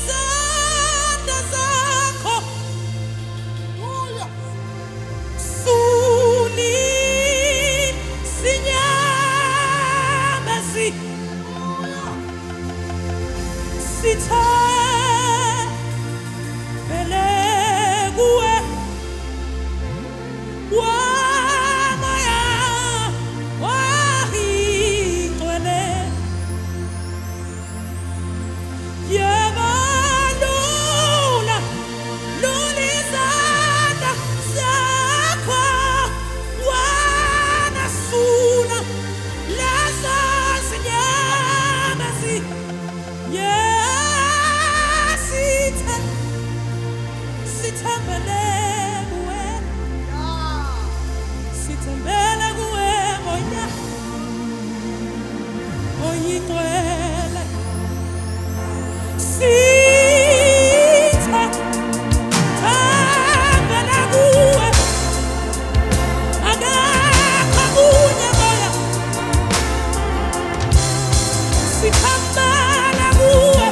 lulizanda zakho suli sinyamasi sitha beleguwe wamaya wahingcwele yebalula lulizanda zakho wanasula lezo zinyamasi sithembele kuwe sithembele kuwe moya oyingcwele sithembele kuwe akakho kunye moya sithembele kuwe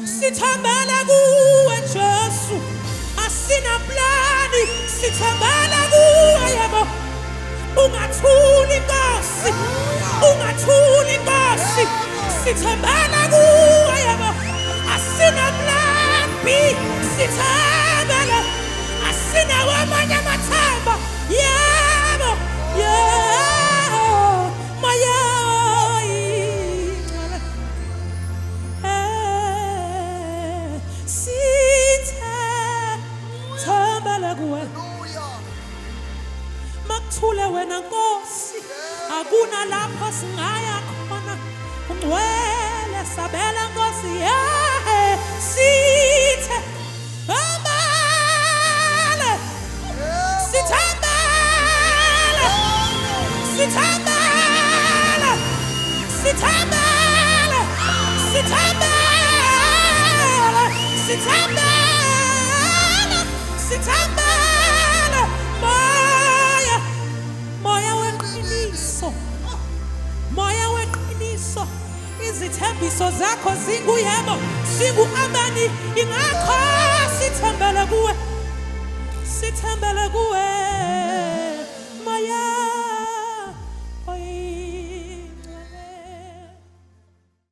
sithembele kuwe Jesu asina plani sithembele kuwe yebo ungathuli Nkosi sithembele kuwe yebo asina plan B sithembele asina wamanye amathemba yebo moya makuthule wena Nkosi akuna lapho singaya khona ungcwele sabela Nkosi sithe ambale sithambele sithambele sithambele sithambele sithambele sithambele moya weqiniso izithembiso zakho zinguyebo singu-amani ingakho sithembele kuwe